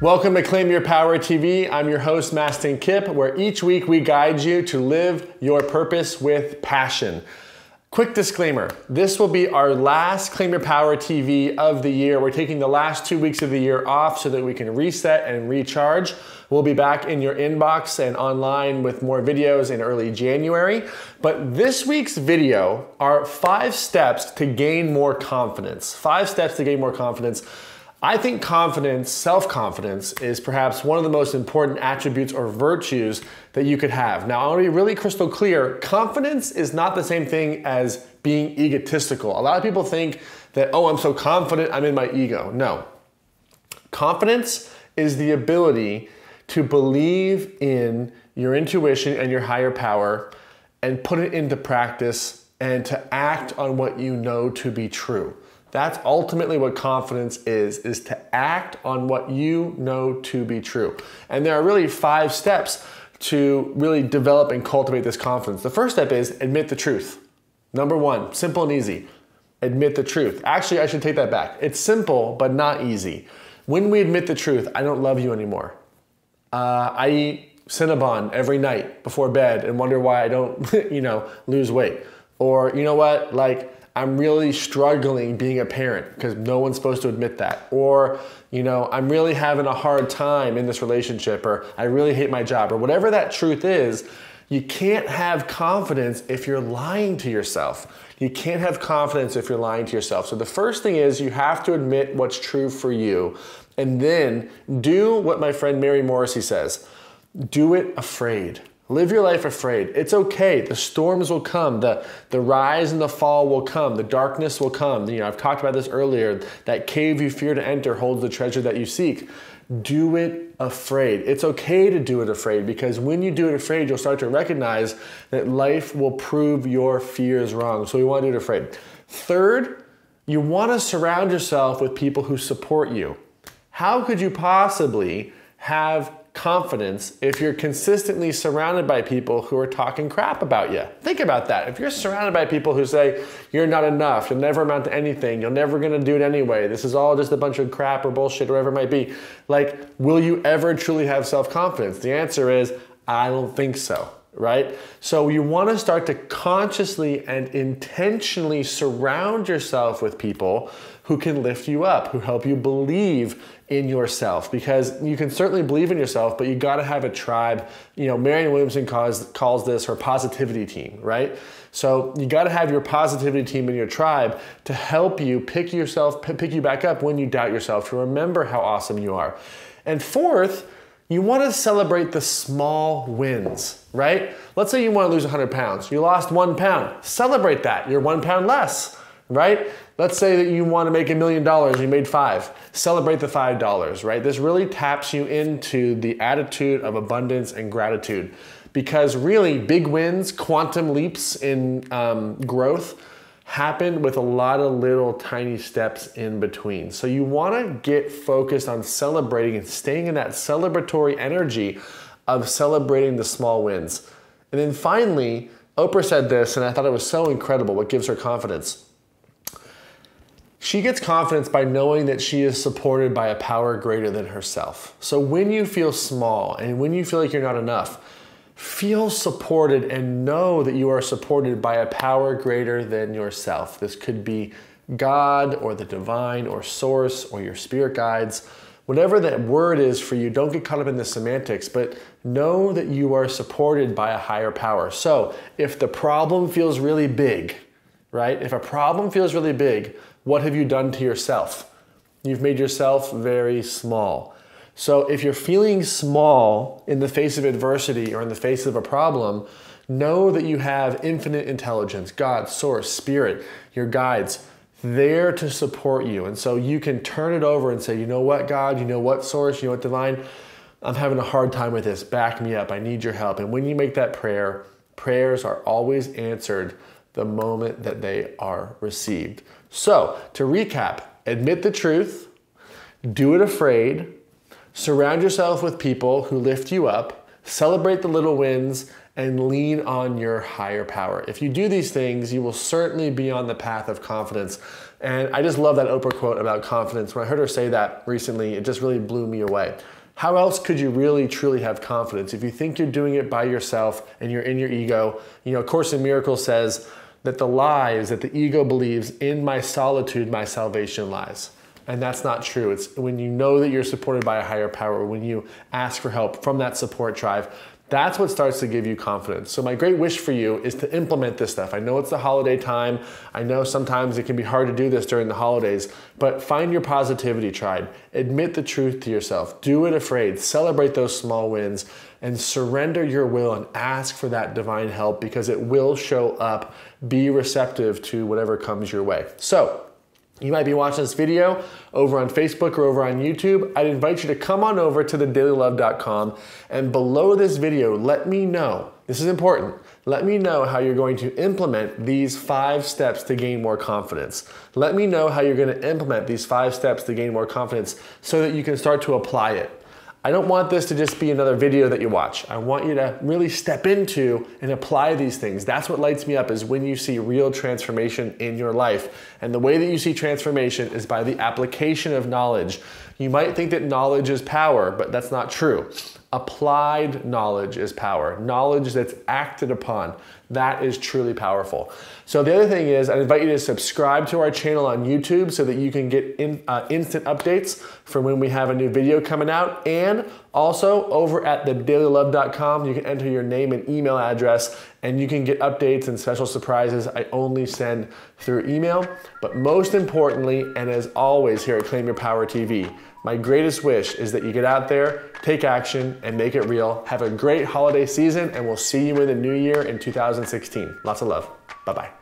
Welcome to Claim Your Power TV. I'm your host, Mastin Kipp, where each week we guide you to live your purpose with passion. Quick disclaimer, this will be our last Claim Your Power TV of the year. We're taking the last 2 weeks of the year off so that we can reset and recharge. We'll be back in your inbox and online with more videos in early January. But this week's video are 5 steps to gain more confidence. 5 steps to gain more confidence. I think confidence, self-confidence, is perhaps one of the most important attributes or virtues that you could have. Now, I want to be really crystal clear. Confidence is not the same thing as being egotistical. A lot of people think that, oh, I'm so confident, I'm in my ego. No. Confidence is the ability to believe in your intuition and your higher power and put it into practice and to act on what you know to be true. That's ultimately what confidence is to act on what you know to be true. And there are really 5 steps to really develop and cultivate this confidence. The first step is admit the truth. Number 1, simple and easy. Admit the truth. Actually, I should take that back. It's simple, but not easy. When we admit the truth, I don't love you anymore. I eat Cinnabon every night before bed and wonder why I don't, lose weight. Or, you know what, I'm really struggling being a parent because no one's supposed to admit that. Or, I'm really having a hard time in this relationship, or I really hate my job, or whatever that truth is. You can't have confidence if you're lying to yourself. You can't have confidence if you're lying to yourself. So the first thing is you have to admit what's true for you, and then do what my friend Mary Morrissey says. Do it afraid. Live your life afraid. It's okay. The storms will come. The rise and the fall will come. The darkness will come. I've talked about this earlier. That cave you fear to enter holds the treasure that you seek. Do it afraid. It's okay to do it afraid, because when you do it afraid, you'll start to recognize that life will prove your fears wrong. So we want to do it afraid. Third, you want to surround yourself with people who support you. How could you possibly have confidence if you're consistently surrounded by people who are talking crap about you? Think about that. If you're surrounded by people who say you're not enough, you'll never amount to anything, you're never gonna do it anyway, this is all just a bunch of crap or bullshit or whatever it might be, will you ever truly have self-confidence? The answer is, I don't think so, right? So you wanna start to consciously and intentionally surround yourself with people who can lift you up, who help you believe in yourself, because you can certainly believe in yourself, but you gotta have a tribe. Marianne Williamson calls this her positivity team, right? So you gotta have your positivity team in your tribe to help you pick you back up when you doubt yourself, to remember how awesome you are. And fourth, you wanna celebrate the small wins, right? Let's say you wanna lose 100 pounds. You lost 1 pound. Celebrate that. You're 1 pound less, right? Let's say that you want to make $1 million, you made 5. Celebrate the $5, right? This really taps you into the attitude of abundance and gratitude, because really big wins, quantum leaps in growth happen with a lot of little tiny steps in between. So you want to get focused on celebrating and staying in that celebratory energy of celebrating the small wins. And then finally, Oprah said this, and I thought it was so incredible, what gives her confidence. She gets confidence by knowing that she is supported by a power greater than herself. So when you feel small and when you feel like you're not enough, feel supported and know that you are supported by a power greater than yourself. This could be God or the divine or source or your spirit guides. Whatever that word is for you, don't get caught up in the semantics, but know that you are supported by a higher power. So if the problem feels really big, right? If a problem feels really big, what have you done to yourself? You've made yourself very small. So if you're feeling small in the face of adversity or in the face of a problem, know that you have infinite intelligence, God, source, spirit, your guides, there to support you. And so you can turn it over and say, you know what, God, you know what, source, you know what, divine, I'm having a hard time with this. Back me up. I need your help. And when you make that prayer, prayers are always answered the moment that they are received. So to recap, admit the truth, do it afraid, surround yourself with people who lift you up, celebrate the little wins, and lean on your higher power. If you do these things, you will certainly be on the path of confidence. And I just love that Oprah quote about confidence. When I heard her say that recently, it just really blew me away. How else could you really, truly have confidence? If you think you're doing it by yourself and you're in your ego, you know, A Course in Miracles says that the lies that the ego believes, in my solitude, my salvation lies. And that's not true. It's when you know that you're supported by a higher power, when you ask for help from that support tribe, that's what starts to give you confidence. So my great wish for you is to implement this stuff. I know it's the holiday time. I know sometimes it can be hard to do this during the holidays, but find your positivity tribe. Admit the truth to yourself. Do it afraid. Celebrate those small wins and surrender your will and ask for that divine help, because it will show up. Be receptive to whatever comes your way. So, you might be watching this video over on Facebook or over on YouTube. I'd invite you to come on over to thedailylove.com, and below this video, let me know, this is important, let me know how you're going to implement these 5 steps to gain more confidence. Let me know how you're going to implement these 5 steps to gain more confidence so that you can start to apply it. I don't want this to just be another video that you watch. I want you to really step into and apply these things. That's what lights me up, is when you see real transformation in your life. And the way that you see transformation is by the application of knowledge. You might think that knowledge is power, but that's not true. Applied knowledge is power. Knowledge that's acted upon, that is truly powerful. So the other thing is, I invite you to subscribe to our channel on YouTube so that you can get instant updates for when we have a new video coming out. And also over at thedailylove.com, you can enter your name and email address, and you can get updates and special surprises I only send through email. But most importantly, and as always here at Claim Your Power TV, my greatest wish is that you get out there, take action, and make it real. Have a great holiday season, and we'll see you in the new year in 2016. Lots of love. Bye-bye.